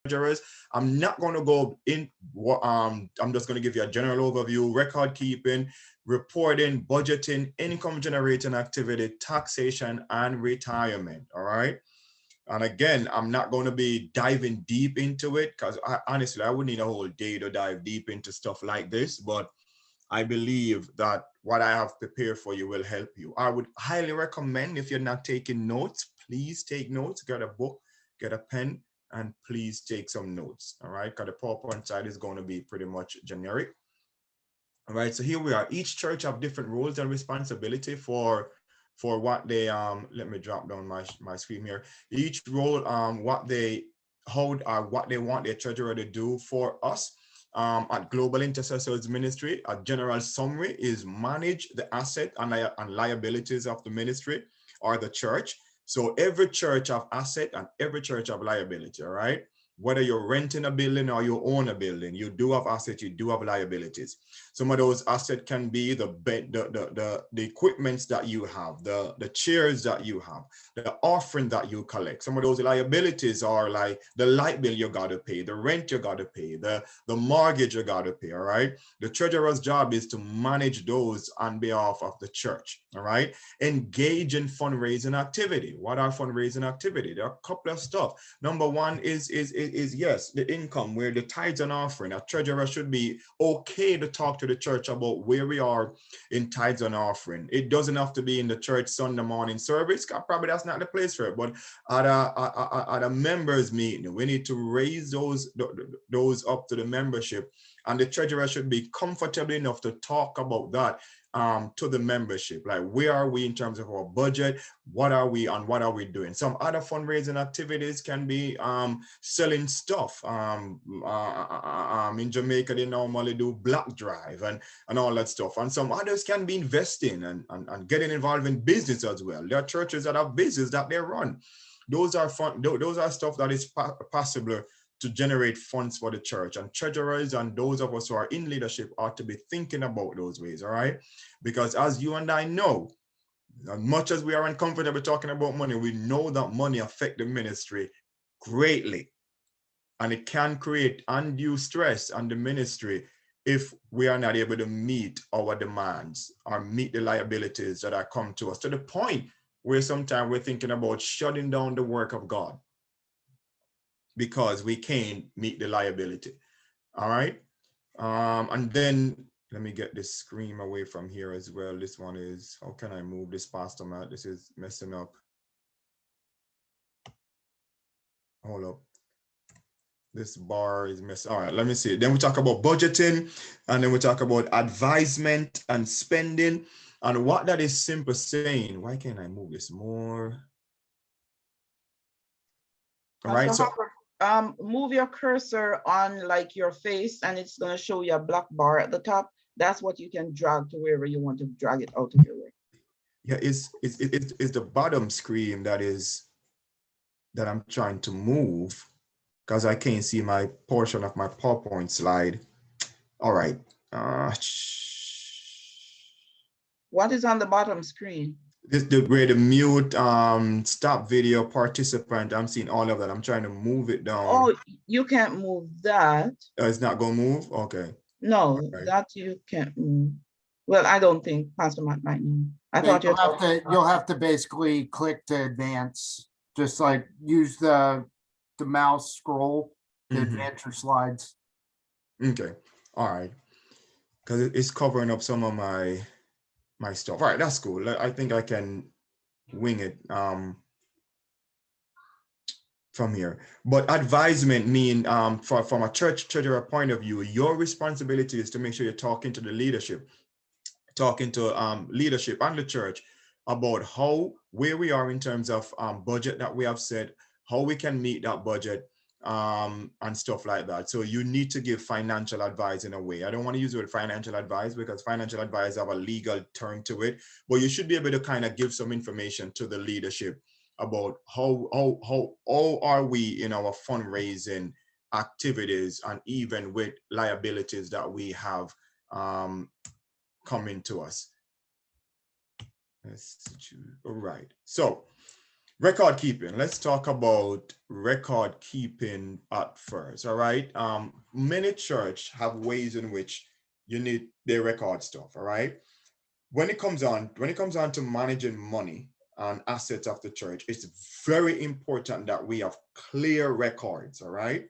treasurers. I'm not going to go in. I'm just going to give you a general overview: record keeping, reporting, budgeting, income generating activity, taxation, and retirement. All right. And again, I'm not going to be diving deep into it because honestly, I would need a whole day to dive deep into stuff like this. But I believe that what I have prepared for you will help you. I would highly recommend, if you're not taking notes, please take notes, get a book, get a pen, and please take some notes. All right. Because the PowerPoint side is going to be pretty much generic. All right. So here we are. Each church have different roles and responsibility for what they let me drop down my screen here. Each role what they hold what they want their treasurer to do for us. At Global Intercessors Ministry, a general summary is manage the asset and liabilities of the ministry or the church. So every church have asset and every church have liability, all right? Whether you're renting a building or you own a building, you do have assets, you do have liabilities. Some of those assets can be the equipments that you have, the chairs that you have, the offering that you collect. Some of those liabilities are like the light bill you got to pay, the rent you got to pay, the mortgage you got to pay, all right? The treasurer's job is to manage those on behalf of the church, all right? Engage in fundraising activity. What are fundraising activity? There are a couple of stuff. Number one is yes, the income, where the tithes and offering. A treasurer should be okay to talk to the church about where we are in tithes and offering. It doesn't have to be in the church Sunday morning service. Probably that's not the place for it. But at a members meeting, we need to raise those up to the membership, and the treasurer should be comfortable enough to talk about that to the membership. Like, where are we in terms of our budget? What are we and what are we doing? Some other fundraising activities can be selling stuff. In Jamaica, they normally do Black Drive and all that stuff. And some others can be investing and getting involved in business as well. There are churches that have business that they run. Those are fun. Those are stuff that is possible to generate funds for the church, and treasurers and those of us who are in leadership ought to be thinking about those ways, all right? Because as you and I know, as much as we are uncomfortable talking about money, we know that money affects the ministry greatly, and it can create undue stress on the ministry if we are not able to meet our demands or meet the liabilities that are come to us, to the point where sometimes we're thinking about shutting down the work of God because we can't meet the liability. All right. And then let me get this screen away from here as well. This one is, how can I move this past them out? This is messing up. Hold up. This bar is messing. All right, let me see. Then we talk about budgeting, and then we talk about advisement and spending, and what that is simple saying. Why can't I move this more? All right, so move your cursor on like your face, and it's going to show you a black bar at the top. That's what you can drag to wherever you want to drag it out of your way. yeah, it's the bottom screen that I'm trying to move because I can't see my portion of my PowerPoint slide. All right. What is on the bottom screen? This where the mute stop video participant. I'm seeing all of that. I'm trying to move it down. Oh, you can't move that. It's not gonna move. Okay. No, right. That you can't move. Well, I don't think Pastor Matt might know. I thought you'll have to basically click to advance. Just like use the mouse scroll to advance your slides. Okay. All right. Because it's covering up some of my stuff. All right, that's cool. I think I can wing it from here. But advisement mean from a church treasurer point of view, your responsibility is to make sure you're talking to the leadership, talking to leadership and the church about where we are in terms of budget that we have set, how we can meet that budget, and stuff like that. So you need to give financial advice in a way. I don't want to use the word financial advice because financial advice have a legal term to it, but you should be able to kind of give some information to the leadership about how are we in our fundraising activities and even with liabilities that we have coming to us. All right. So Record keeping. Let's talk about record keeping at first. All right. Many church have ways in which they record stuff. All right. When it comes on to managing money and assets of the church, it's very important that we have clear records. All right.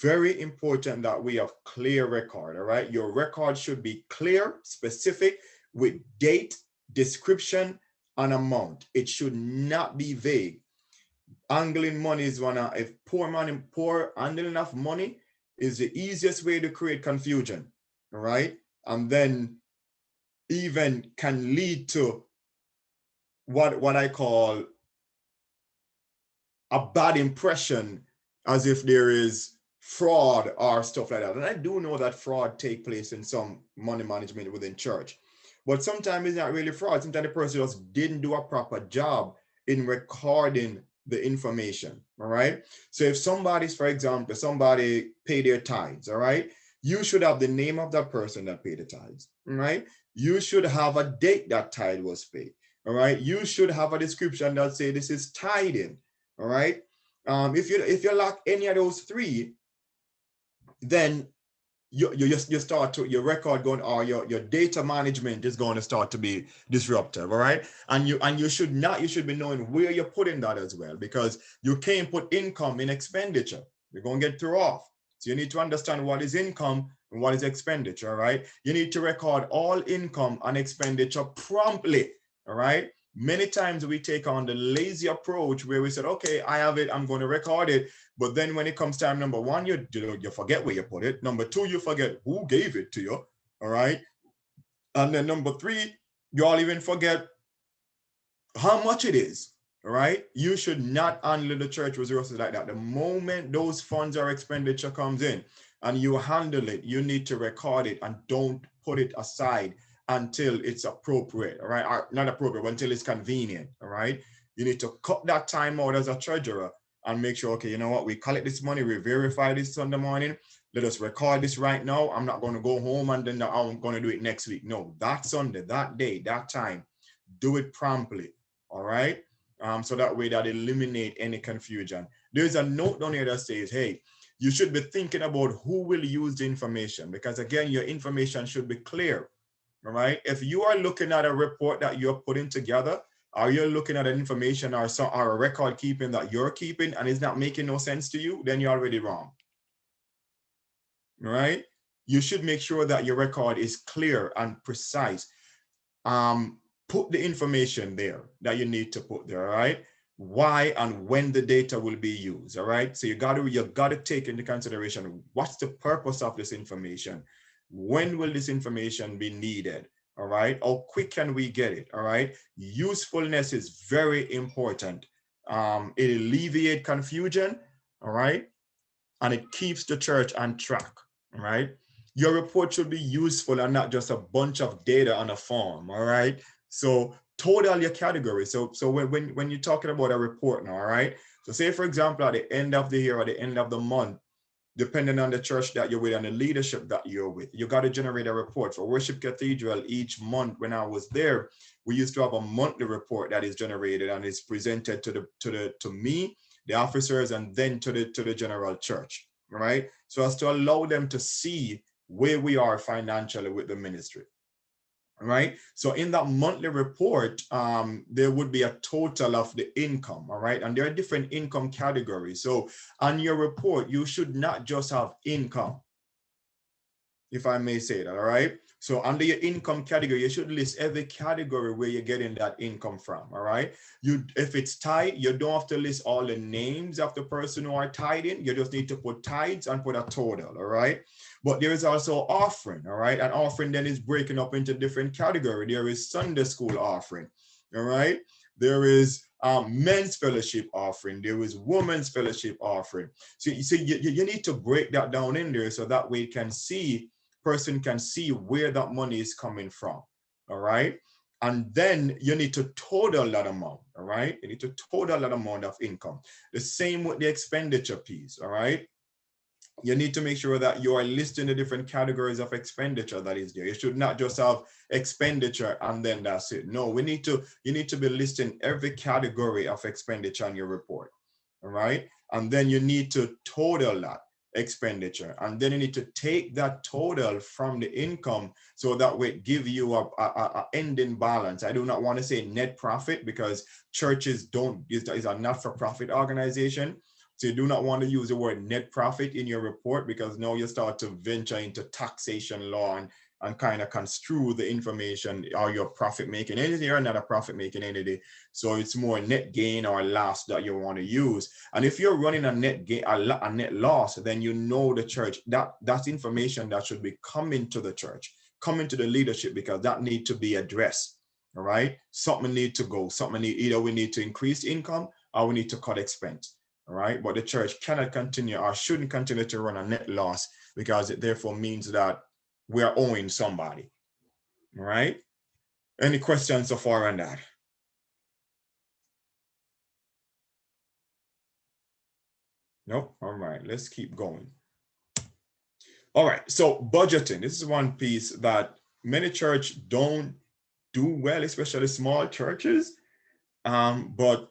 Very important that we have clear record. All right. Your record should be clear, specific, with date, description, and amount. It should not be vague. Angling money is if poor handling of money is the easiest way to create confusion. All right. And then even can lead to what I call a bad impression, as if there is fraud or stuff like that. And I do know that fraud take place in some money management within church, but sometimes it's not really fraud. Sometimes the person just didn't do a proper job in recording the information. All right. So if for example, somebody pay their tithes, all right, you should have the name of that person that paid the tithes. All right. You should have a date that tithe was paid. All right. You should have a description that say this is tithing. All right. If you lack any of those three, then you start to your record going, or your data management is going to start to be disruptive. All right. And you should be knowing where you're putting that as well, because you can't put income in expenditure. You're going to get thrown off. So you need to understand what is income and what is expenditure. All right. You need to record all income and expenditure promptly. All right. Many times we take on the lazy approach where we said, okay, I have it, I'm going to record it. But then when it comes time, number one, you forget where you put it. Number two, you forget who gave it to you. All right. And then number three, you all even forget how much it is. All right. You should not handle the church resources like that. The moment those funds or expenditure comes in and you handle it, you need to record it and don't put it aside until it's appropriate. All right. Or not appropriate, but until it's convenient. All right. You need to cut that time out as a treasurer and make sure, okay, you know what, we collect this money, we verify this Sunday morning. Let us record this right now. I'm not going to go home and then I'm going to do it next week. No, that Sunday, that day, that time, do it promptly. All right. So that way that eliminate any confusion. There's a note down here that says, hey, you should be thinking about who will use the information, because again, your information should be clear. All right. If you are looking at a report that you're putting together, or you're looking at an information or a record keeping that you're keeping and it's not making no sense to you, then you're already wrong. All right. You should make sure that your record is clear and precise. Put the information there that you need to put there. All right. Why and when the data will be used. All right. So you got to take into consideration, what's the purpose of this information? When will this information be needed? All right. How quick can we get it? All right. Usefulness is very important. It alleviates confusion. All right. And it keeps the church on track. All right. Your report should be useful and not just a bunch of data on a form. All right. So total your category. So when you're talking about a report now, all right. So say, for example, at the end of the year or the end of the month, depending on the church that you're with and the leadership that you're with, you got to generate a report. For Worship Cathedral, each month when I was there, we used to have a monthly report that is generated and is presented to me, the officers, and then to the general church. Right. So as to allow them to see where we are financially with the ministry. Right. So in that monthly report, there would be a total of the income. All right. And there are different income categories. So on your report, you should not just have income, if I may say that. All right. So under your income category, you should list every category where you're getting that income from. All right. If it's tithe, you don't have to list all the names of the person who are tithing. You just need to put tithes and put a total. All right. But there is also offering. All right. And offering then is breaking up into different categories. There is Sunday school offering. All right. There is men's fellowship offering. There is women's fellowship offering. So you need to break that down in there so that way person can see where that money is coming from. All right. And then you need to total that amount. All right. You need to total that amount of income. The same with the expenditure piece. All right. you need to make sure that you are listing the different categories of expenditure that is there. You should not just have expenditure and then that's it. No, you need to be listing every category of expenditure on your report. All right. And then you need to total that expenditure. And then you need to take that total from the income so that way it give you a ending balance. I do not want to say net profit because churches is a not-for-profit organization. So you do not want to use the word net profit in your report because now you start to venture into taxation law and kind of construe the information. Are you a profit making entity or not a profit making entity? So it's more net gain or loss that you want to use. And if you're running a net gain, a net loss, then you know the church, that's information that should be coming to the church, coming to the leadership, because that need to be addressed. All right. Something need to go. Either we need to increase income or we need to cut expense. All right. But the church cannot continue or shouldn't continue to run a net loss because it therefore means that we are owing somebody. All right. Any questions so far on that? Nope. All right. Let's keep going. All right. So budgeting. This is one piece that many churches don't do well, especially small churches. But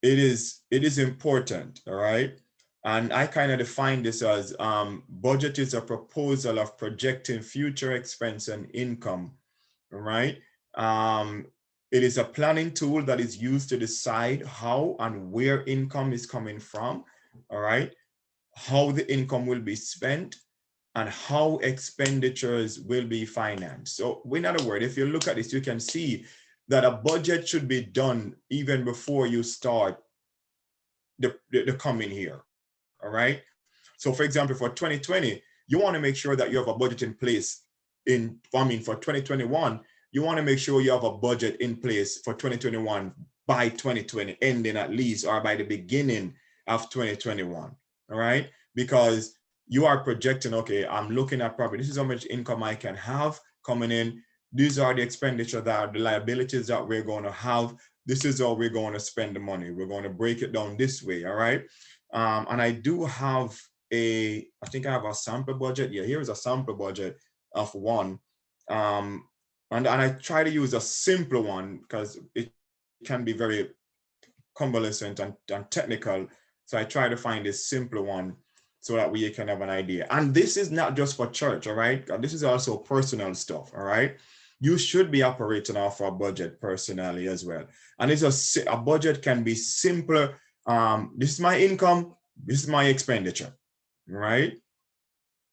it is important. All right. And I kind of define this as budget is a proposal of projecting future expense and income. All right. It is a planning tool that is used to decide how and where income is coming from. All right. How the income will be spent and how expenditures will be financed. So in other words, if you look at this, you can see that a budget should be done even before you start the coming year. All right. So for example, for 2020, you want to make sure that you have a budget in place for 2021, you want to make sure you have a budget in place for 2021 by 2020 ending at least, or by the beginning of 2021. All right. Because you are projecting, okay, I'm looking at probably this is how much income I can have coming in. These are the expenditure that are the liabilities that we're going to have. This is how we're going to spend the money. We're going to break it down this way. All right. And I do have I think I have a sample budget. Yeah, here's a sample budget of one. And I try to use a simpler one because it can be very convoluted and technical. So I try to find a simpler one so that we can have an idea. And this is not just for church, all right? This is also personal stuff, all right? You should be operating off a budget personally as well. And it's a budget can be simpler. This is my income, this is my expenditure, right?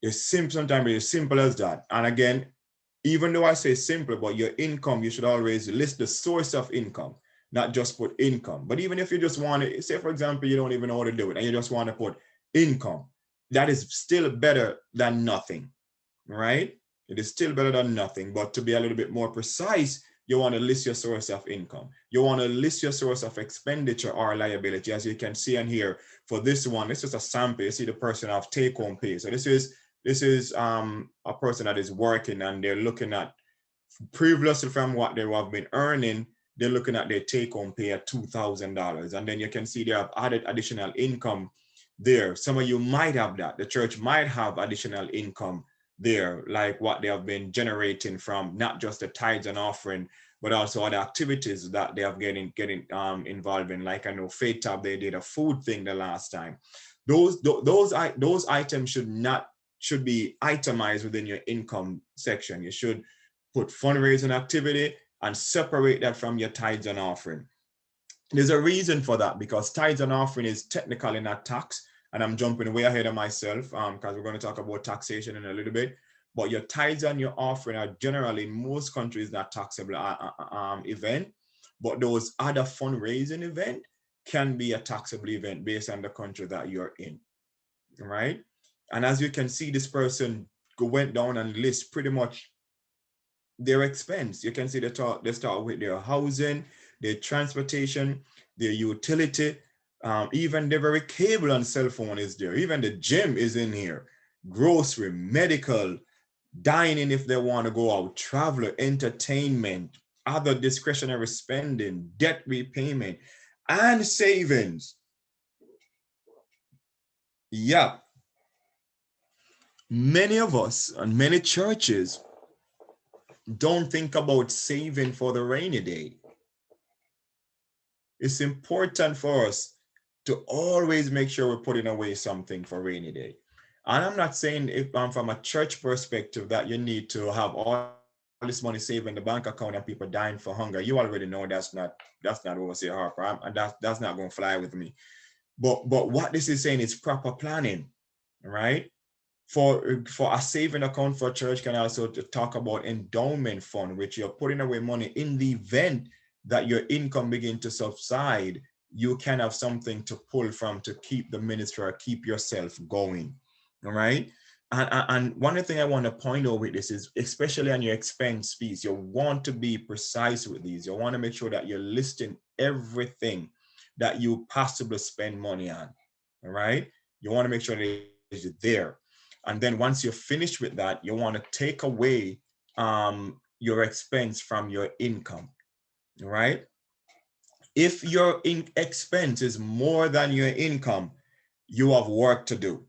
It's simple, sometimes it's simple as that. And again, even though I say simple, but your income, you should always list the source of income, not just put income. But even if you just want to, say, for example, you don't even know how to do it and you just want to put income, that is still better than nothing, right? It is still better than nothing. But to be a little bit more precise, you want to list your source of income. You want to list your source of expenditure or liability. As you can see on here, for this one, this is a sample. You see the person of take-home pay. So this is a person that is working and they're looking at previously from what they have been earning, they're looking at their take-home pay at $2,000. And then you can see they have added additional income there. Some of you might have that. The church might have additional income there, like what they have been generating from not just the tithes and offering, but also other activities that they have getting involved in. Like I know Faith Tab, they did a food thing the last time. Those items should be itemized within your income section. You should put fundraising activity and separate that from your tithes and offering. There's a reason for that, because tithes and offering is technically not tax. And I'm jumping way ahead of myself because we're going to talk about taxation in a little bit. But your tithes and your offering are generally in most countries not taxable event. But those other fundraising event can be a taxable event based on the country that you're in, right? And as you can see, this person went down and list pretty much their expense. You can see they start with their housing, their transportation, their utility, even the very cable and cell phone is there. Even the gym is in here. Grocery, medical, dining if they want to go out, travel, entertainment, other discretionary spending, debt repayment, and savings. Yeah. Many of us and many churches don't think about saving for the rainy day. It's important for us to always make sure we're putting away something for rainy day. And I'm not saying if from a church perspective that you need to have all this money saved in the bank account and people dying for hunger. You already know that's not overseer Harper. And that's not going to fly with me. But what this is saying is proper planning, right? For a saving account for a church can also talk about endowment fund, which you're putting away money in the event that your income begin to subside. You can have something to pull from to keep the ministry or keep yourself going. All right. And one thing I want to point out with this is, especially on your expense piece, you want to be precise with these. You want to make sure that you're listing everything that you possibly spend money on. All right. You want to make sure that it's there. And then once you're finished with that, you want to take away your expense from your income. All right. If your expense is more than your income, you have work to do.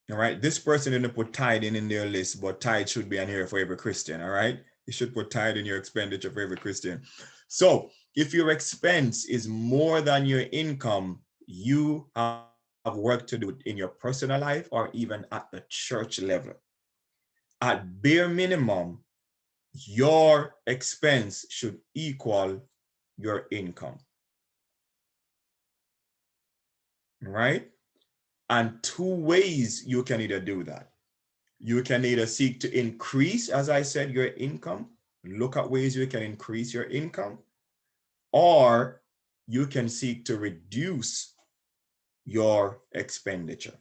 All right. This person didn't put tithe in their list, but tithe should be on here for every Christian. All right. You should put tithe in your expenditure for every Christian. So if your expense is more than your income, you have work to do in your personal life or even at the church level. At bare minimum, your expense should equal your income. Right? And two ways you can either do that. You can either seek to increase, as I said, your income, look at ways you can increase your income, or you can seek to reduce your expenditure.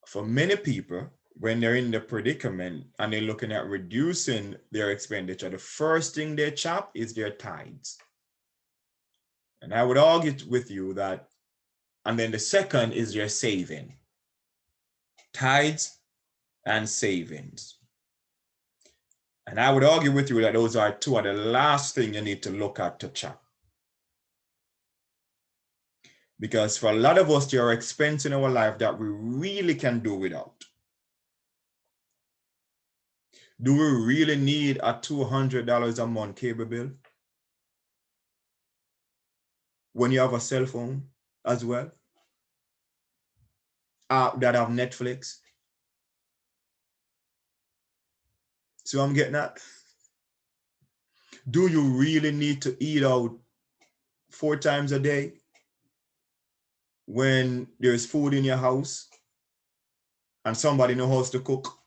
For many people, when they're in the predicament and they're looking at reducing their expenditure, the first thing they chop is their tithes. And I would argue with you that, and then the second is your saving. Tithes and savings. And I would argue with you that those are two of the last thing you need to look at to chop. Because for a lot of us, there are expenses in our life that we really can do without. Do we really need a $200 a month cable bill when you have a cell phone as well that have Netflix? So I'm getting at, do you really need to eat out 4 times a day when there's food in your house and somebody knows how to cook?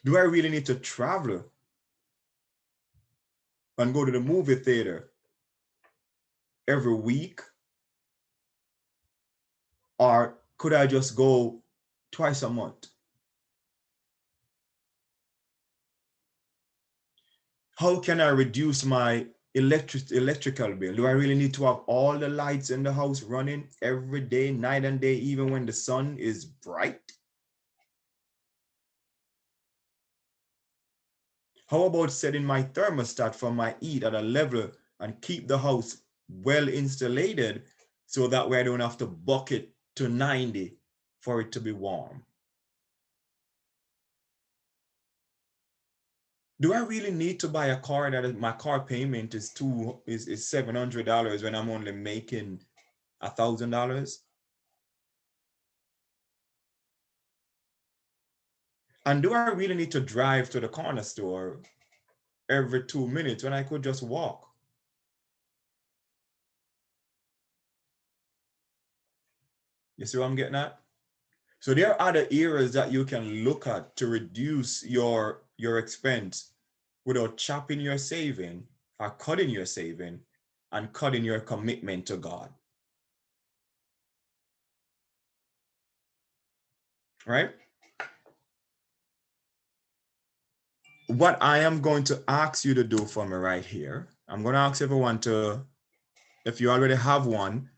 Do I really need to travel and go to the movie theater every week? Or could I just go twice a month? How can I reduce my electrical bill? Do I really need to have all the lights in the house running every day, night and day, even when the sun is bright? How about setting my thermostat for my heat at a level and keep the house well insulated so that way I don't have to bucket to 90 for it to be warm? Do I really need to buy a car that my car payment is $700 when I'm only making $1,000? And do I really need to drive to the corner store every 2 minutes when I could just walk? You see what I'm getting at? So there are other areas that you can look at to reduce your expense without chopping your saving or cutting your saving and cutting your commitment to God. Right? What I am going to ask you to do for me right here, I'm going to ask everyone to, if you already have one,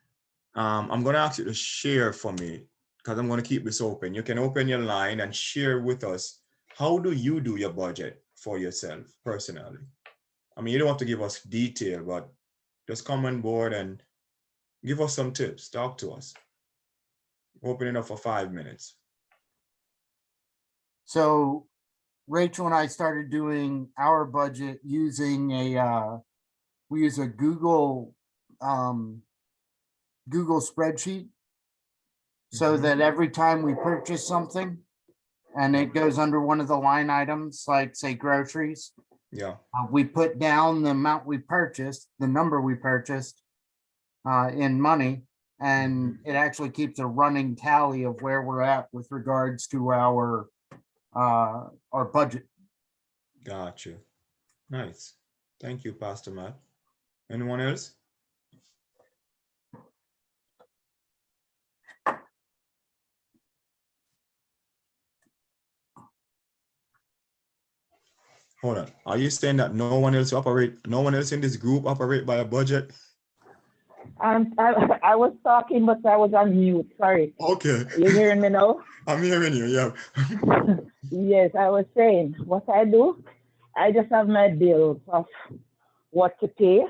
I'm going to ask you to share for me because I'm going to keep this open. You can open your line and share with us. How do you do your budget for yourself personally? I mean, you don't have to give us detail, but just come on board and give us some tips. Talk to us. Open it up for 5 minutes. So Rachel and I started doing our budget using we use a Google spreadsheet, so that every time we purchase something and it goes under one of the line items, like say groceries, Yeah. we put down the amount we purchased, the number we purchased in money, and it actually keeps a running tally of where we're at with regards to our budget. Gotcha. Nice. Thank you, Pastor Matt. Anyone else? Hold on. Are you saying that no one else in this group operate by a budget? I was talking, but I was on mute. Sorry. Okay. You hearing me now? I'm hearing you, yeah. Yes, I was saying what I do. I just have my bills of what to pay,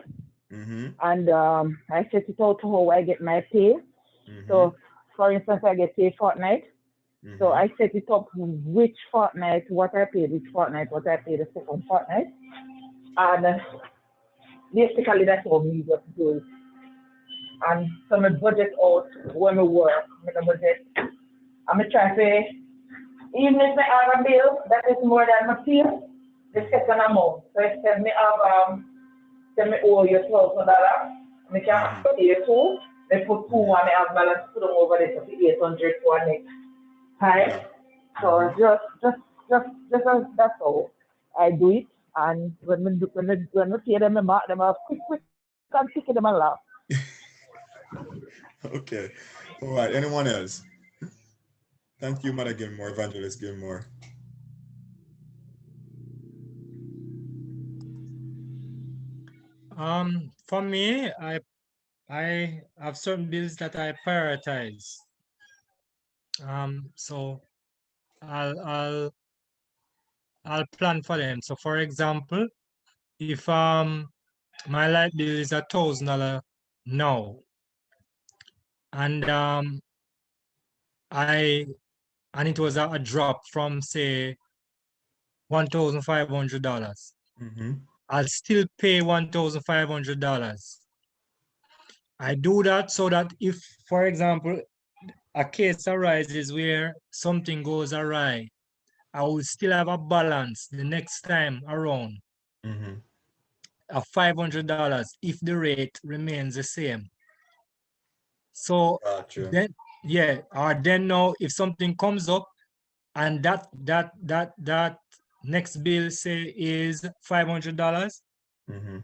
and I set it out to how I get my pay. So, for instance, I get paid fortnight. So I set it up which fortnight, what I paid each fortnight, what I paid the second fortnight. And basically that's how we just do it. And so I budget out when we work, I budget. I'm trying to, even if I have a bill that is more than my pay, the second amount. So if me have tell me owe you $1,000, I can pay two, I put two and I have balance put them over there to 800 for next time. So just that's how I do it. And when we pay them, I mark them up quick and pick them and laugh. Okay. All right. Anyone else? Thank you, Mother Gilmore, Evangelist Gilmore. For me, I have certain bills that I prioritize. So I'll plan for them. So for example, if my light bill is $1,000 now, and it was a drop from say $1,500. I'll still pay $1,500. I do that so that if, for example, a case arises where something goes awry, I will still have a balance the next time around of $500 if the rate remains the same. So then, yeah, or then now if something comes up and that next bill say is $500,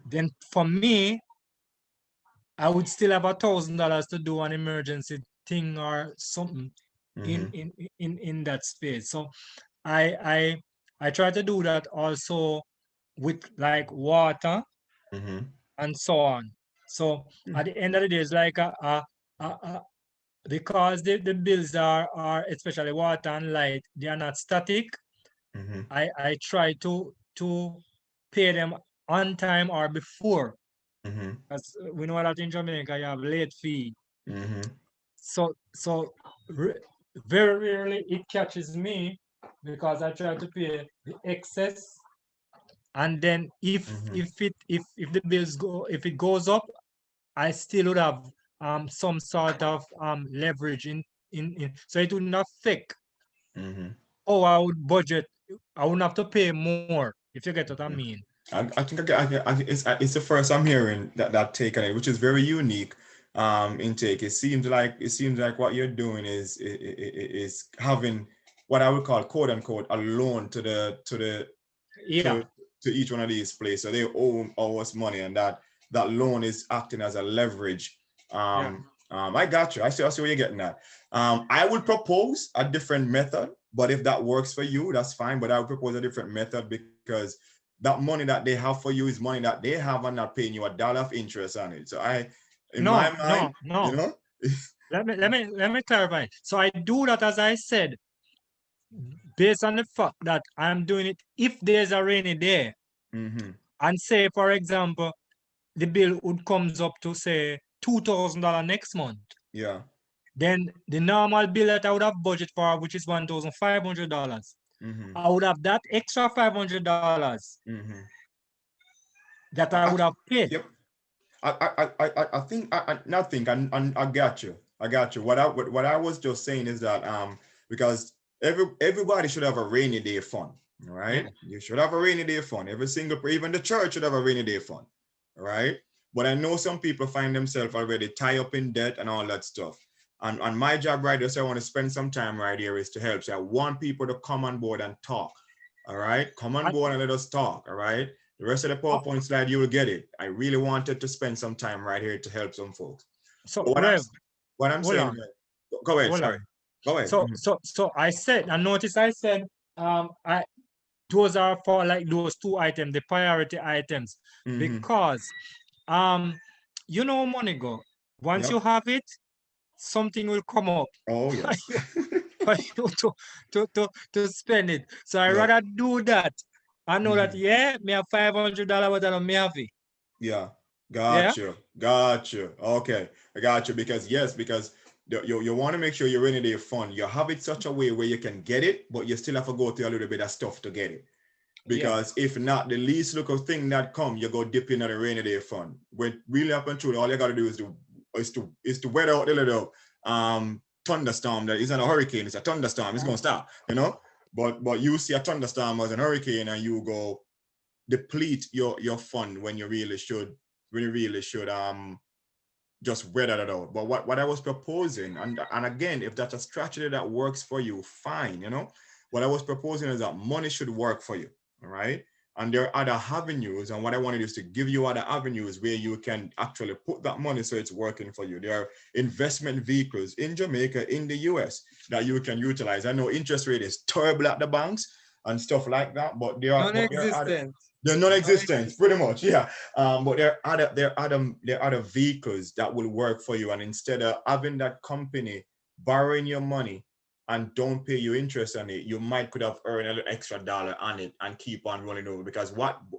then for me, I would still have $1,000 to do an emergency thing or something in that space. So I try to do that also with like water and so on. So at the end of the day, it's like because the bills are especially water and light, they are not static. I try to pay them on time or before. Because we know that in Jamaica you have late fee. So very rarely it catches me because I try to pay the excess, and then if the bills if it goes up, I still would have some sort of leverage in so it would not affect I would budget. I wouldn't have to pay more, if you get what I mean. I think it's the first I'm hearing that take on it, which is very unique intake. It seems like what you're doing is having what I would call quote unquote a loan to each one of these places. So they owe us money, and that loan is acting as a leverage. I got you. I see where you're getting at. I would propose a different method, but if that works for you, that's fine. But I would propose a different method because that money that they have for you is money that they have and not paying you $1 of interest on it. So my mind, no. you know? let me clarify. So I do that, as I said, based on the fact that I'm doing it if there's a rainy day. And say, for example, the bill would comes up to say $2,000 next month. Yeah. Then the normal bill that I would have budget for, which is $1,500, I would have that extra $500 that I would have paid. Yep. I think I got you. I got you. What I was just saying is that because everybody should have a rainy day fund, right? You should have a rainy day fund. Every single, even the church should have a rainy day fund, right? But I know some people find themselves already tied up in debt and all that stuff. And my job right here, so I want to spend some time right here is to help. So I want people to come on board and talk. All right, come on board and let us talk. All right. The rest of the PowerPoint slide, you will get it. I really wanted to spend some time right here to help some folks. So But Rev, what I'm hold saying, on. go ahead, Hold sorry. on. Go ahead. So I said, and notice I said, those are for like those two items, the priority items, because you know money go. Once you have it, something will come up. Oh yes. For you to spend it. So I rather do that. I know that me have $500, but I don't me have it. Yeah, got you. Okay, I got you because you want to make sure you're in their fund. You have it such a way where you can get it, but you still have to go through a little bit of stuff to get it. Because if not, the least little thing that come, you go dip in at a rainy day fund. When really happen true, all you gotta do is to weather out the little thunderstorm that isn't a hurricane, it's a thunderstorm, it's gonna stop, you know. But you see a thunderstorm as an hurricane and you go deplete your fund when you really should just weather it out. But what I was proposing, and again, if that's a strategy that works for you, fine, you know. What I was proposing is that money should work for you, all right? And there are other avenues, and what I wanted is to give you other avenues where you can actually put that money so it's working for you. There are investment vehicles in Jamaica, in the US, that you can utilize. I know interest rate is terrible at the banks and stuff like that, but they're non-existent, pretty much, yeah. But there are other vehicles that will work for you, and instead of having that company borrowing your money and don't pay you interest on it, you could have earned an extra dollar on it and keep on rolling over. Because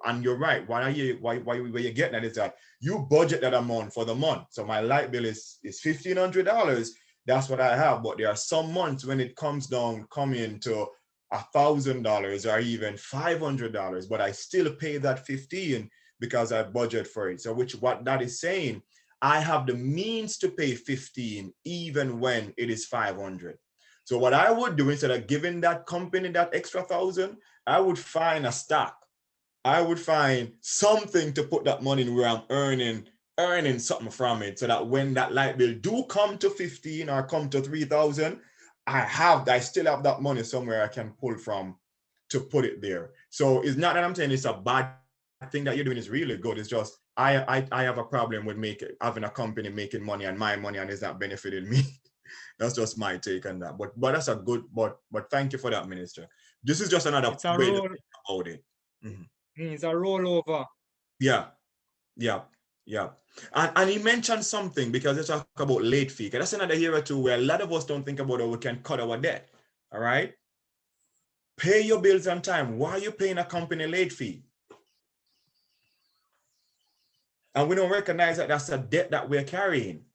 and you're right, why you're getting at is that you budget that amount for the month. So my light bill is $1,500. That's what I have. But there are some months when it comes coming to $1,000 or even $500, but I still pay that 15 because I budget for it. So what that is saying, I have the means to pay 15 even when it is 500. So what I would do, instead of giving that company that extra 1,000, I would find a stock. I would find something to put that money in where I'm earning something from it, so that when that light bill do come to 15 or come to 3,000, I still have that money somewhere I can pull from to put it there. So it's not that I'm saying it's a bad thing that you're doing is really good. It's just I have a problem with having a company making money and my money and it's not benefiting me. That's just my take on that. But that's a good, but thank you for that, Minister. This is just another way to think about it. It's a rollover. Yeah. And he mentioned something, because they talk about late fee. That's another area too where a lot of us don't think about how we can cut our debt. All right. Pay your bills on time. Why are you paying a company late fee? And we don't recognize that that's a debt that we're carrying.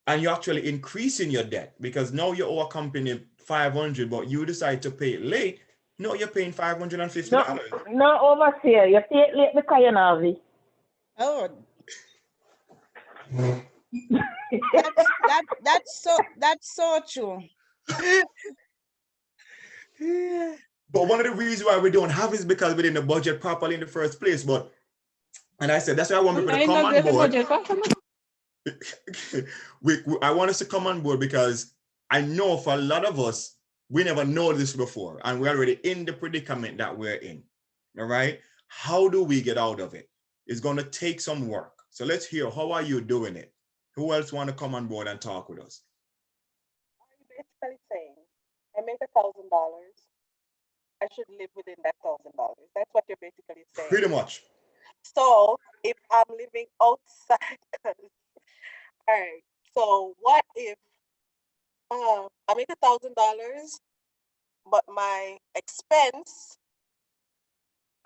And you're actually increasing your debt, because now you owe a company $500, but you decide to pay it late. No, you're paying $550. No, overseer, you pay it late because you know it. Oh. that's so true. But one of the reasons why we don't have is because we didn't budget properly in the first place. And I said, that's why I want people to come on board. I want us to come on board, because I know for a lot of us, we never know this before, and we're already in the predicament that we're in. All right. How do we get out of it? It's going to take some work. So let's hear, how are you doing it? Who else want to come on board and talk with us? Are you basically saying, I make $1,000, I should live within that $1,000? That's what you're basically saying. Pretty much. So if I'm living outside, all right. So what if I make $1,000, but my expense,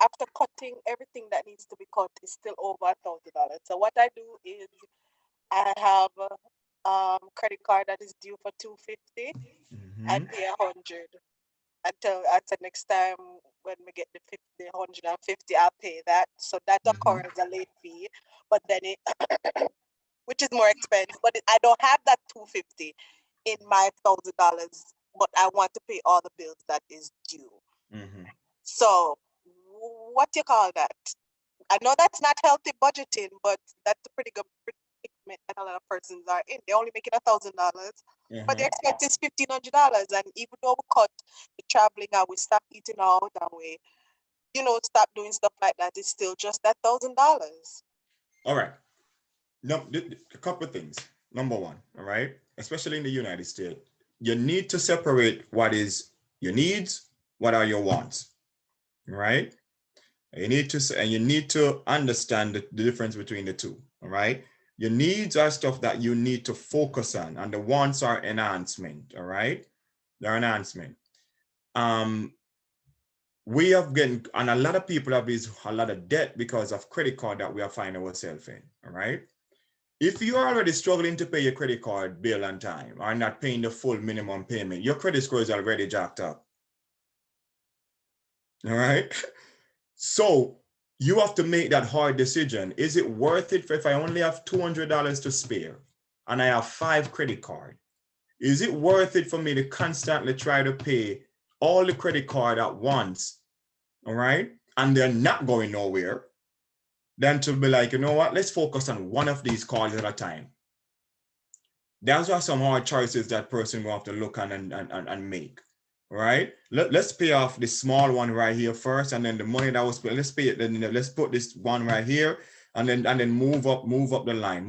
after cutting everything that needs to be cut, is still over $1,000. So what I do is I have a credit card that is due for $250 and pay $100 until next time when we get the 150, I'll pay that. So that occurs a late fee, but then it which is more expensive. But I don't have that $250 in my $1,000, but I want to pay all the bills that is due. So what do you call that? I know that's not healthy budgeting, but that's a pretty good predicament that a lot of persons are in. They're only making $1,000, but their expense is $1,500. And even though we cut the traveling out, we stop eating out that way, stop doing stuff like that, it's still just that $1,000. All right. No, a couple of things. Number one, all right, especially in the United States, you need to separate what is your needs, what are your wants, right? You need to understand the difference between the two, all right? Your needs are stuff that you need to focus on, and the wants are enhancement, all right? They're enhancement. We have getting, and a lot of people have a lot of debt because of credit card that we are finding ourselves in, all right? If you are already struggling to pay your credit card bill on time or not paying the full minimum payment, your credit score is already jacked up. All right. So you have to make that hard decision. Is it worth it if I only have $200 to spare and I have 5 credit cards? Is it worth it for me to constantly try to pay all the credit card at once? All right. And they're not going nowhere. Then to be like, you know what, let's focus on one of these cards at a time. Those are some hard choices that person will have to look on and make, right? Let's pay off the small one right here first, and then the money that was spent, let's pay it, then let's put this one right here, and then move up the line.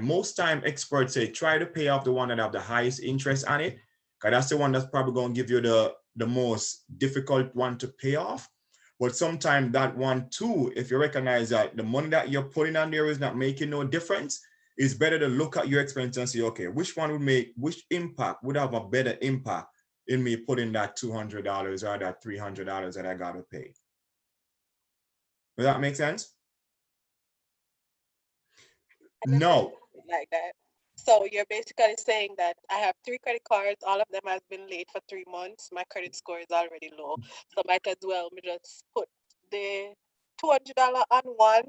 Most time experts say try to pay off the one that have the highest interest on it, because that's the one that's probably going to give you the most difficult one to pay off. But sometimes that one too, if you recognize that the money that you're putting on there is not making no difference, it's better to look at your expense and say, okay, which one which impact would have a better impact in me putting that $200 or that $300 that I got to pay. Does that make sense? No. Like that. So you're basically saying that I have 3 credit cards, all of them has been late for 3 months. My credit score is already low. So might as well me just put the $200 on one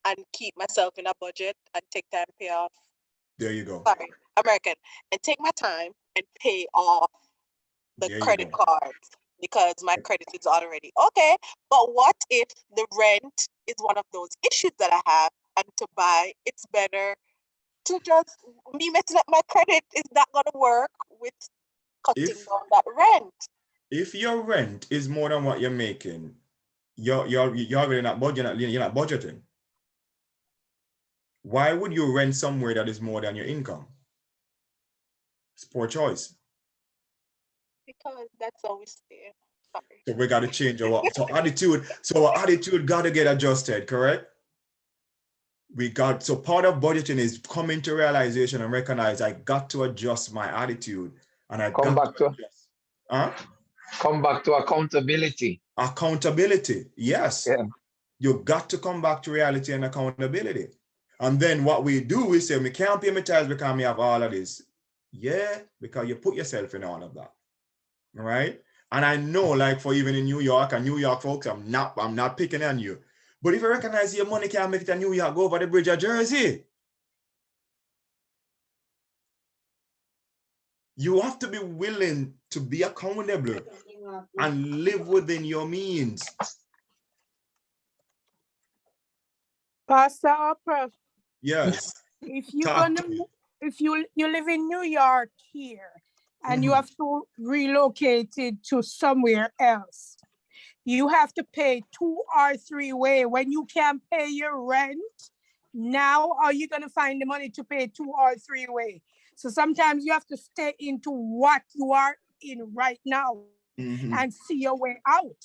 and keep myself in a budget and take time to pay off. There you go. Sorry, American. And take my time and pay off the credit cards because my credit is already okay. But what if the rent is one of those issues that I have, and to buy, it's better to just me messing up my credit is not going to work with cutting down that rent. If your rent is more than what you're making, you're already not budgeting. You're not budgeting. Why would you rent somewhere that is more than your income? It's poor choice. Because that's always there. Sorry. So we got to change our attitude. So our attitude got to get adjusted, correct? So part of budgeting is coming to realization and recognize I got to adjust my attitude, and I come back to accountability. Accountability, yes. Yeah. You got to come back to reality and accountability. And then what we do is say, we can't pay my tithes because we have all of this. Yeah, because you put yourself in all of that. All right. And I know, like, for even in New York and New York folks, I'm not picking on you. But if you recognize your money can't make it to New York, go over the bridge of Jersey. You have to be willing to be accountable and live within your means. Pastor Harper. Yes. If you live in New York here and you have to relocate it to somewhere else, you have to pay 2 or 3 way. When you can't pay your rent, now are you going to find the money to pay 2 or 3 way? So sometimes you have to stay into what you are in right now and see your way out.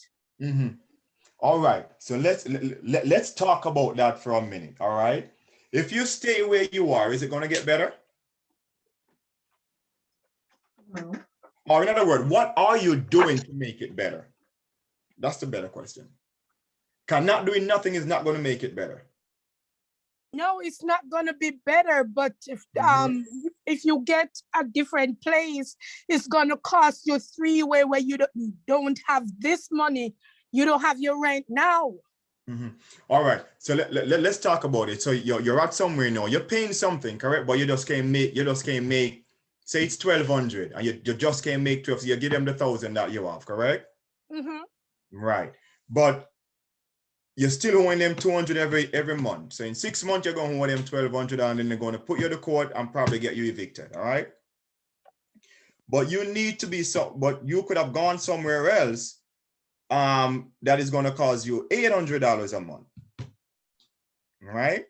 All right. So let's talk about that for a minute. All right. If you stay where you are, is it going to get better? No. Or in other words, what are you doing to make it better? That's the better question. Because not doing nothing is not going to make it better. No, it's not gonna be better, but if you get a different place, it's gonna cost you three-way where you don't have this money. You don't have your rent now. All right, so let's talk about it. So you're at somewhere now, you're paying something, correct? But you just can't make, say it's 1,200 and you just can't make 12, so you give them the 1,000 that you have, correct? Right, but you're still owing them 200 every month. So in 6 months, you're going to owe them 1,200 and then they're going to put you to court and probably get you evicted, all right? But you need to be, but you could have gone somewhere else that is going to cost you $800 a month, right?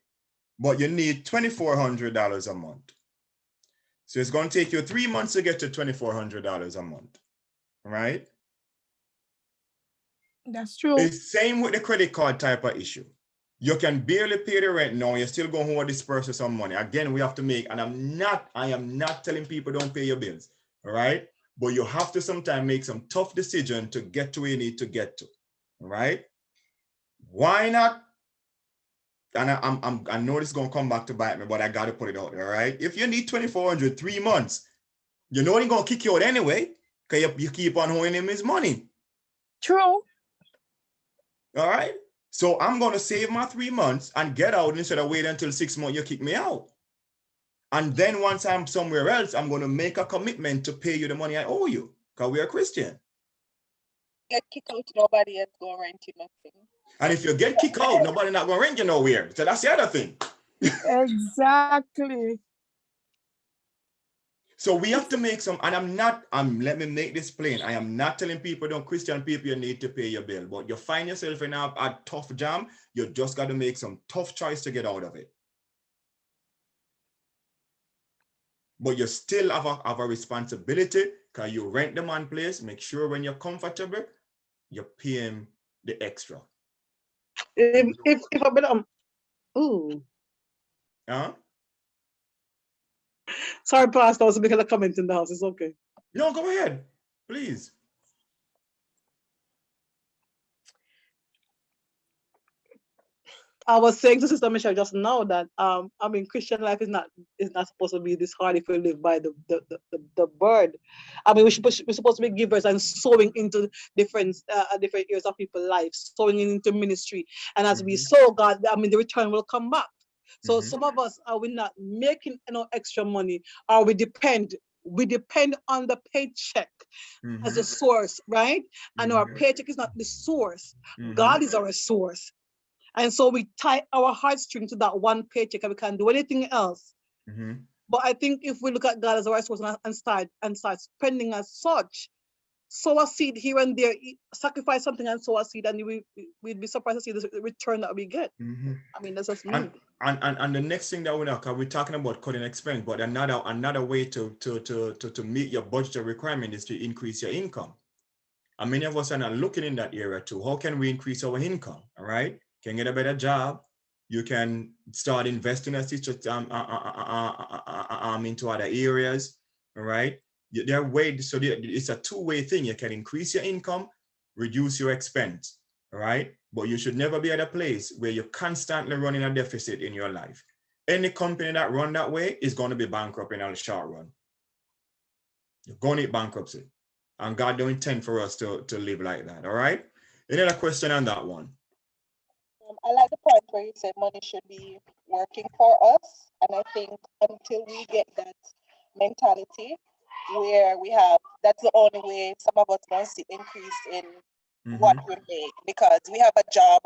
But you need $2,400 a month. So it's going to take you 3 months to get to $2,400 a month, right? That's true. It's same with the credit card type of issue. You can barely pay the rent now. You're still going to owe this person some money. Again, we have to make, and I am not telling people don't pay your bills, all right? But you have to sometimes make some tough decision to get to where you need to get to, all right? Why not? And I know this is going to come back to bite me, but I got to put it out there, all right? If you need 2,400, 3 months, you know he's going to kick you out anyway, because you keep on owing him his money. True. All right. So I'm going to save my 3 months and get out instead of wait until 6 months you kick me out. And then once I'm somewhere else, I'm going to make a commitment to pay you the money I owe you because we're a Christian. Get kicked out, nobody else going to rent you nothing. And if you get kicked out, nobody not going to rent you nowhere. So that's the other thing. Exactly. So we have to make some, and let me make this plain. I am not telling Christian people, you need to pay your bill, but you find yourself in a tough jam, you just got to make some tough choice to get out of it. But you still have a responsibility because you rent the man place, make sure when you're comfortable, you pay him the extra. If I better, ooh. Huh? Sorry, Pastor, I was making a comment in the house. It's okay. No, go ahead, please. I was saying to Sister Michelle just now that Christian life is not supposed to be this hard if we live by the bird. I mean, we're supposed to be givers and sowing into different areas of people's lives, sowing into ministry. And as we sow, God, the return will come back. So some of us are we not making extra money, or we depend on the paycheck as a source, right? And our paycheck is not the source. God is our source. And so we tie our heartstring to that one paycheck and we can't do anything else. But I think if we look at God as our source and start spending as such, sow a seed here and there, sacrifice something and sow a seed, and we'd be surprised to see the return that we get. I mean, that's just me. And the next thing that we're talking about cutting expense, but another way to meet your budgetary requirement is to increase your income. And many of us are not looking in that area too. How can we increase our income? All right. Can get a better job. You can start investing into other areas. All right. There are ways, so it's a two-way thing. You can increase your income, reduce your expense. All right. But you should never be at a place where you're constantly running a deficit in your life. Any company that run that way is going to be bankrupt in the short run. You're going to hit bankruptcy. And God don't intend for us to live like that. All right. Any other question on that one? I like the point where you said money should be working for us. And I think until we get that mentality where that's the only way some of us going to see increase in what we make, because we have a job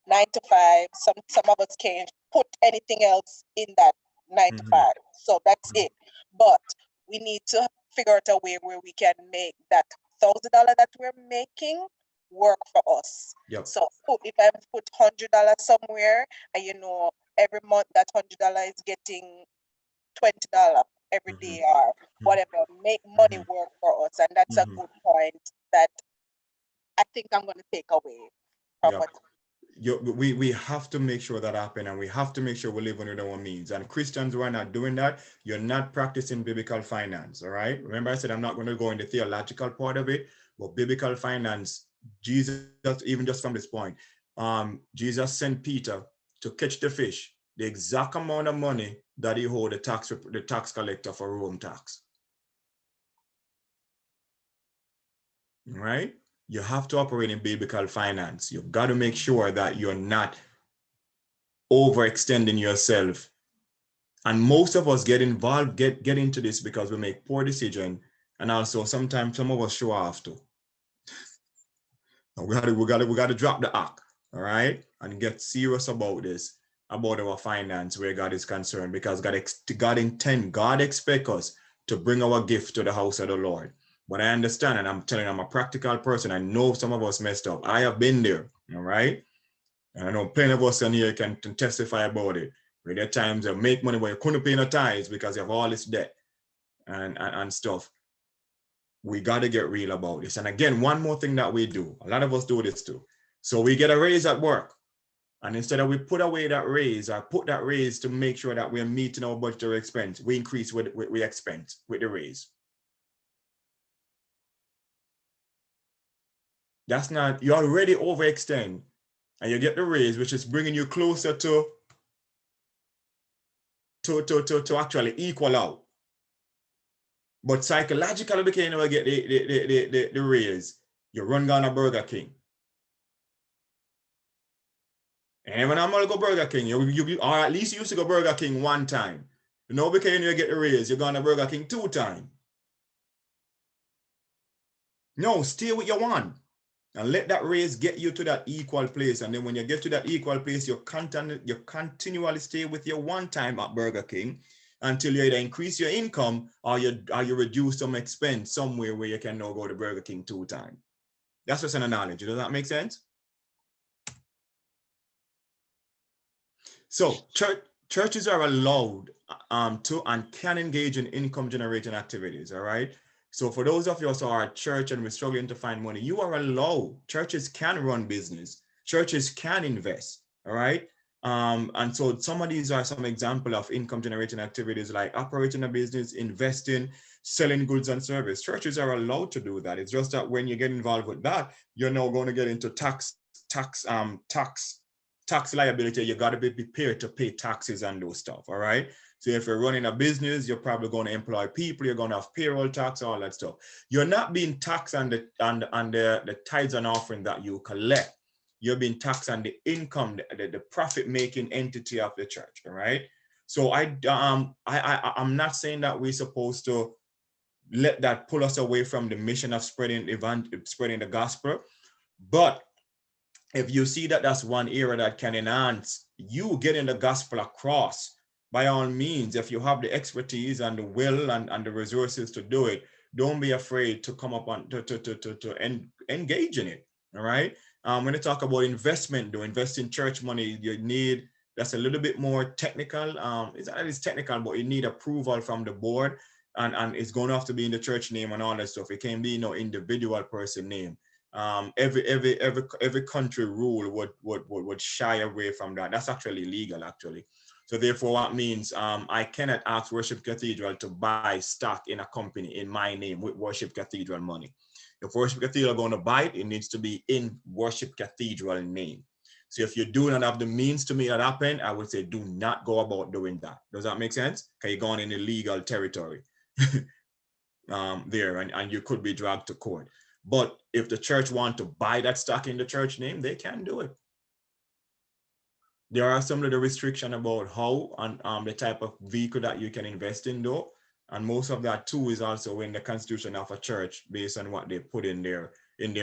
9 to 5. Some of us can't put anything else in that 9 to 5. So that's it. But we need to figure out a way where we can make that $1,000 that we're making work for us. Yep. So if I put $100 somewhere, and every month that $100 is getting $20 every day or whatever, make money work for us. And that's a good point that I think I'm going to take away from what. We have to make sure that happens, and we have to make sure we live within our means. And Christians who are not doing that, you're not practicing biblical finance. All right. Remember, I said I'm not going to go in the theological part of it, but biblical finance, Jesus, even just from this point, Jesus sent Peter to catch the fish, the exact amount of money that he owed the tax collector for Rome tax. Right? You have to operate in biblical finance. You've got to make sure that you're not overextending yourself. And most of us get involved, get into this because we make poor decisions, and also sometimes some of us show off too. We got to drop the act, all right, and get serious about this, about our finance where God is concerned, because God expects us to bring our gift to the house of the Lord. But I understand, and I'm telling you, I'm a practical person. I know some of us messed up. I have been there, all right? And I know plenty of us in here can testify about it. Where there are times you make money but you couldn't pay no tithes because you have all this debt and stuff. We got to get real about this. And again, one more thing that we do, a lot of us do this too. So we get a raise at work. And instead of we put away that raise or put that raise to make sure that we're meeting our budgetary expense, we increase we expense with the raise. That's not, you already overextend and you get the raise, which is bringing you closer to actually equal out. But psychologically, because you never get the raise, you run down a Burger King. And when I'm gonna go Burger King, you or at least you used to go Burger King one time. You know, because you get the raise, you're going to Burger King 2 times. No, stay with your one. And let that raise get you to that equal place. And then when you get to that equal place, you continually stay with your one time at Burger King until you either increase your income or you reduce some expense somewhere where you can now go to Burger King 2 times. That's just an analogy. Does that make sense? So churches are allowed to and can engage in income generating activities. All right. So for those of you who are at church and we're struggling to find money, you are allowed. Churches can run business. Churches can invest. All right. And so some of these are some examples of income generating activities like operating a business, investing, selling goods and service. Churches are allowed to do that. It's just that when you get involved with that, you're now going to get into tax liability. You got to be prepared to pay taxes and those stuff. All right. So if you're running a business, you're probably going to employ people, you're going to have payroll tax, all that stuff. You're not being taxed on the tithes and offering that you collect. You're being taxed on the income, the profit making entity of the church. All right. So I'm not saying that we're supposed to let that pull us away from the mission of spreading the gospel. But if you see that that's one area that can enhance you getting the gospel across, by all means, if you have the expertise and the will and the resources to do it, don't be afraid to come up on to engage in it. All right. When you talk about investment, invest in church money, you need, that's a little bit more technical. It's technical, but you need approval from the board, and it's going to have to be in the church name and all that stuff. It can be no individual person name. Every country rule would shy away from that. That's actually illegal, actually. So therefore, what means I cannot ask Worship Cathedral to buy stock in a company in my name with Worship Cathedral money. If Worship Cathedral are going to buy it, it needs to be in Worship Cathedral name. So if you do not have the means to make that happen, I would say do not go about doing that. Does that make sense? Because you're going in illegal territory there, and you could be dragged to court. But if the church want to buy that stock in the church name, they can do it. There are some of the restrictions about how and the type of vehicle that you can invest in though. And most of that too is also in the constitution of a church based on what they put in their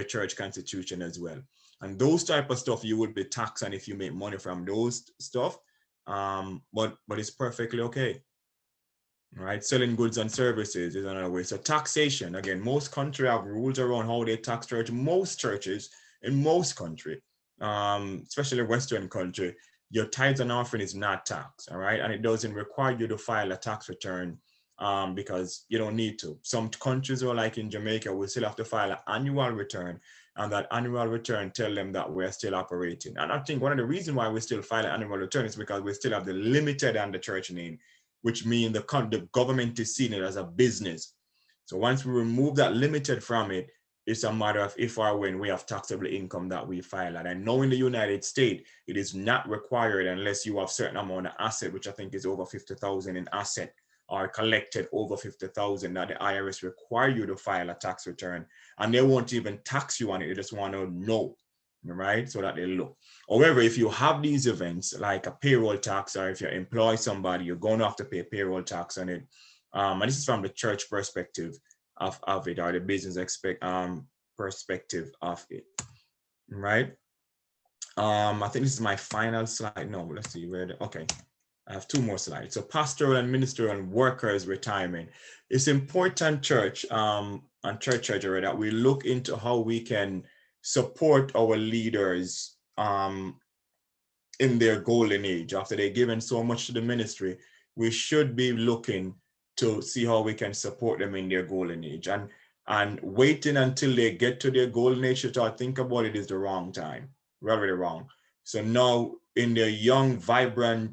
church constitution as well. And those type of stuff you would be taxed on if you make money from those stuff. But it's perfectly okay. Right, selling goods and services is another way. So taxation, again, most countries have rules around how they tax church. Most churches in most countries, especially Western country, your tithes and offering is not taxed, all right? And it doesn't require you to file a tax return because you don't need to. Some countries, or like in Jamaica, we still have to file an annual return, and that annual return tell them that we're still operating. And I think one of the reasons why we still file an annual return is because we still have the limited and the church name, which means the government is seeing it as a business. So once we remove that limited from it, It's a matter of if or when we have taxable income that we file. And I know in the United States, it is not required unless you have certain amount of asset, which I think is over 50,000 in asset, or collected over 50,000, that the IRS require you to file a tax return, and they won't even tax you on it. They just want to know, right? So that they look. However, if you have these events like a payroll tax, or if you employ somebody, you're going to have to pay payroll tax on it. And this is from the church perspective of it, or the business perspective of it, right? I think this is my final slide. No, let's see where. Okay, I have 2 more slides. So pastoral and ministerial and workers retirement. It's important, church and church treasurer, that we look into how we can support our leaders in their golden age. After they've given so much to the ministry, we should be looking to see how we can support them in their golden age. And waiting until they get to their golden age to think about it is the wrong time, really wrong. So now in their young, vibrant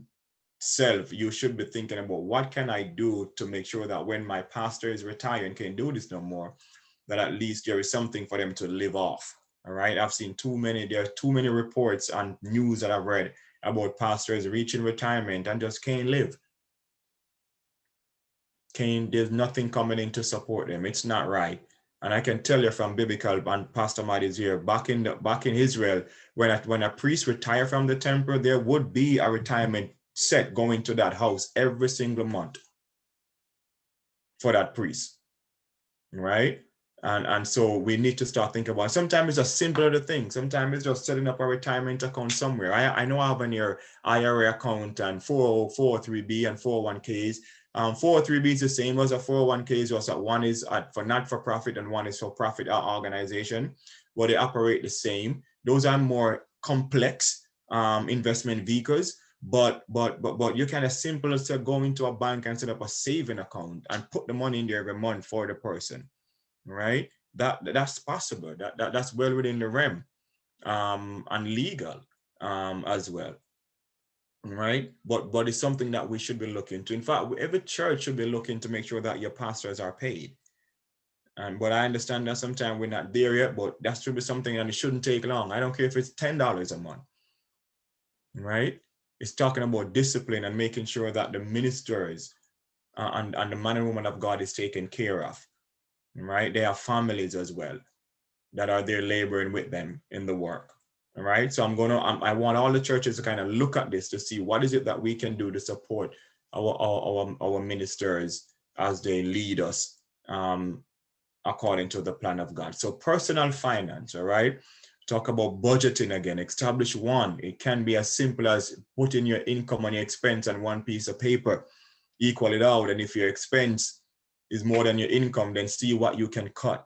self, you should be thinking about what can I do to make sure that when my pastor is retired and can't do this no more, that at least there is something for them to live off. All right. I've seen there are too many reports and news that I've read about pastors reaching retirement and just can't live. There's nothing coming in to support them. It's not right. And I can tell you from biblical, and Pastor Matt is here, back in Israel, when a priest retire from the temple, there would be a retirement set going to that house every single month for that priest, right? And so we need to start thinking about it. Sometimes it's a simpler thing. Sometimes it's just setting up a retirement account somewhere. I know I have on your IRA account and 403B and 401ks. 403B is the same as a 401k, just that one is for not-for-profit and one is for profit organization, but they operate the same. Those are more complex investment vehicles, but you kind of simple as to go into a bank and set up a saving account and put the money in there every month for the person, right? That's possible. That's well within the realm and legal as well. Right, but it's something that we should be looking to. In fact, every church should be looking to make sure that your pastors are paid. But I understand that sometimes we're not there yet, but that should be something, and it shouldn't take long. I don't care if it's $10 a month. Right, it's talking about discipline and making sure that the ministers and the man and woman of God is taken care of. Right, they have families as well that are there laboring with them in the work. All right, so I want all the churches to kind of look at this to see what is it that we can do to support our ministers as they lead us according to the plan of God. So personal finance, all right, talk about budgeting again. Establish one. It can be as simple as putting your income and your expense on one piece of paper, equal it out, and if your expense is more than your income, then see what you can cut.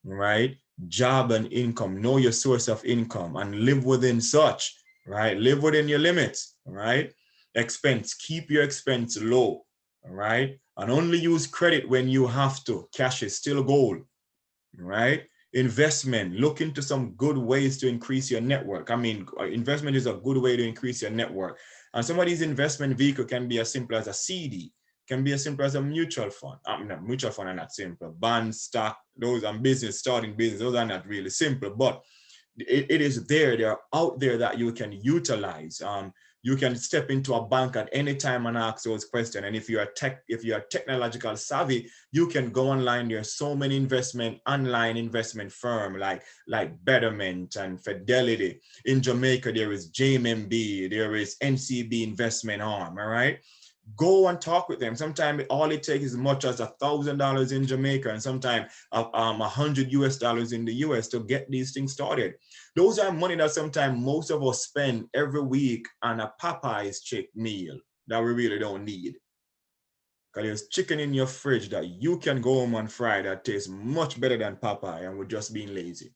Right, job and income, know your source of income and live within such, right? Live within your limits, right? Expense, keep your expense low, all right? And only use credit when you have to. Cash is still gold, right? Investment, look into some good ways to increase your network. I mean, investment is a good way to increase your network. And some of these investment vehicle can be as simple as a CD, can be as simple as a mutual fund. Mutual fund are not simple. Bonds, stock, those and business, starting business, those are not really simple, but it is there. They're out there that you can utilize. You can step into a bank at any time and ask those questions. And if you are technological savvy, you can go online. There's so many online investment firm like Betterment and Fidelity. In Jamaica, there is JMB, there is NCB Investment Arm, all right? Go and talk with them. Sometimes all it takes is as much as $1,000 in Jamaica and sometimes $100 in the US to get these things started. Those are money that sometimes most of us spend every week on a Popeye's chick meal that we really don't need. Because there's chicken in your fridge that you can go home and fry that tastes much better than Popeye, and we're just being lazy.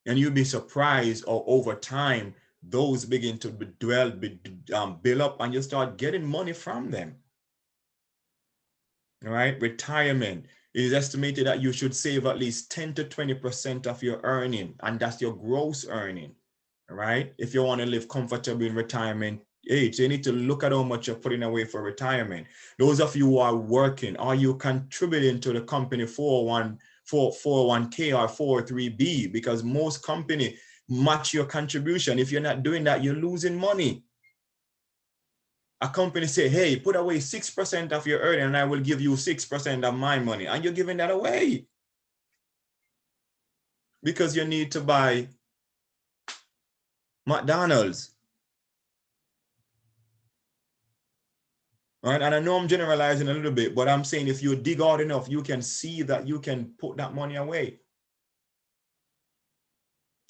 And you'll be surprised or over time, those begin to build up and you start getting money from them. All right, retirement. It is estimated that you should save at least 10 to 20% of your earning, and that's your gross earning. All right, if you want to live comfortably in retirement, age. You need to look at how much you're putting away for retirement. Those of you who are working, are you contributing to the company 401k or 403b? Because most company match your contribution. If you're not doing that, you're losing money. A company say, hey, put away 6% of your earning and I will give you 6% of my money. And you're giving that away because you need to buy McDonald's. Right? And I know I'm generalizing a little bit, but I'm saying if you dig out enough, you can see that you can put that money away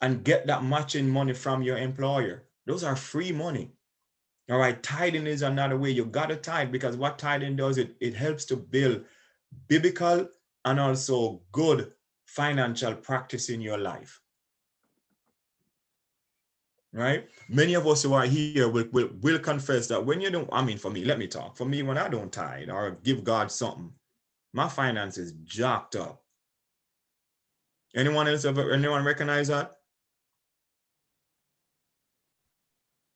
and get that matching money from your employer. Those are free money. All right, tithing is another way. You got to tithe, because what tithing does, it helps to build biblical and also good financial practice in your life. Right? Many of us who are here will confess that when you don't, I mean, for me, let me talk. For me, when I don't tithe or give God something, my finances jacked up. Anyone recognize that?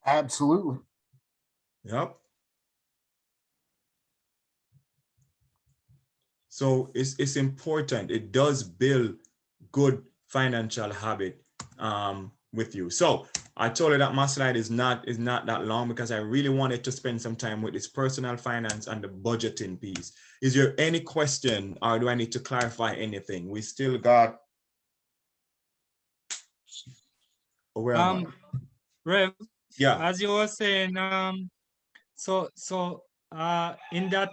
Absolutely. Yep. So it's important. It does build good financial habit with you. So I told you that my slide is not that long because I really wanted to spend some time with this personal finance and the budgeting piece. Is there any question, or do I need to clarify anything? We still got. Where am I? Rev, Yeah. as you were saying, so in that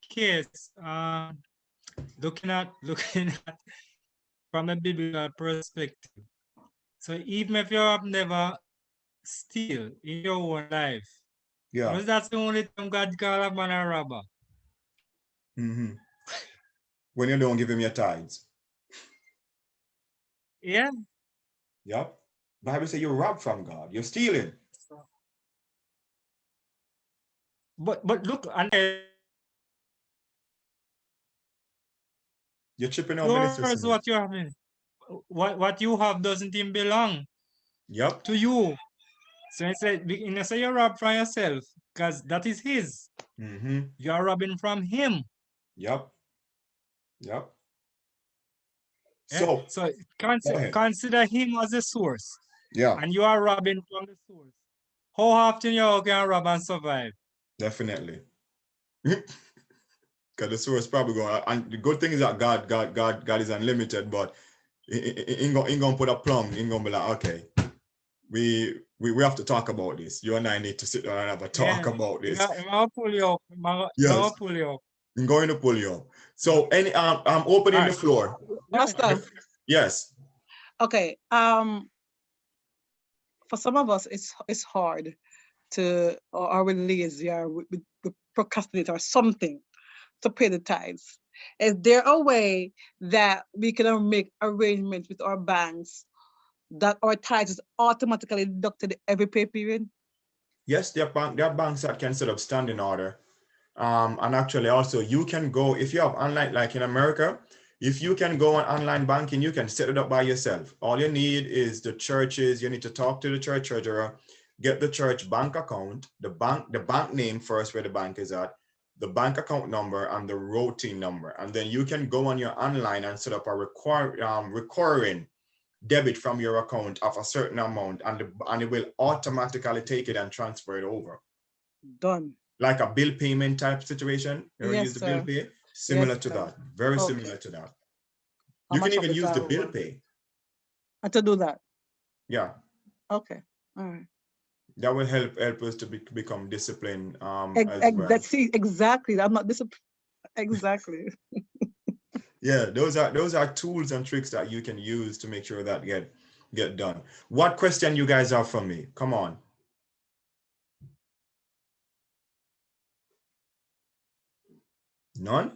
case, looking at from a biblical perspective. So even if you have never steal in your own life, Yeah. because that's the only time God call a man a robber. Mm-hmm. When you don't give him your tithes. Yeah. Yep. Bible says you rob from God. You're stealing. But look, and you're chipping out, Minister yours, Smith. what you have, what you have doesn't even belong. Yep. To you. So it's like, you rob from yourself, because that is his. Mm-hmm. You are robbing from him. Yep. Yep. Yeah? So consider him as a source. Yeah. And you are robbing from the source. How often you can rob and survive? Definitely. Because the source probably going, and the good thing is that God is unlimited, but he ain't gonna put a plum. He ain't gonna be like, okay, we have to talk about this. You and I need to sit down and have a talk about this. I'll pull you up. Yes. I'll pull you up. I'm going to pull you up. So I'm opening the floor. Pastor. Yes. Okay. For some of us, it's hard to, or we're lazy, or we procrastinate or something to pay the tithes. Is there a way that we can make arrangements with our banks that our tithes is automatically deducted every pay period? Yes, there are banks that can set up standing order. And actually also you can go, if you have online, like in America, if you can go on online banking, you can set it up by yourself. All you need is the churches. You need to talk to the church treasurer, get the church bank account, the bank name first, where the bank is at, the bank account number, and the routing number. And then you can go on your online and set up a recurring debit from your account of a certain amount, and it will automatically take it and transfer it over. Done. Like a bill payment type situation. You Yes, use the sir. bill pay? Similar Yes, to sir. that. Very Okay. similar to that. How You can much of even it use the are bill we? pay. And to do that. Yeah. Okay. All right. That will help us to become disciplined as well. That's exactly. I'm not disciplined. Exactly. Yeah, those are tools and tricks that you can use to make sure that get done. What question you guys have for me? Come on. None?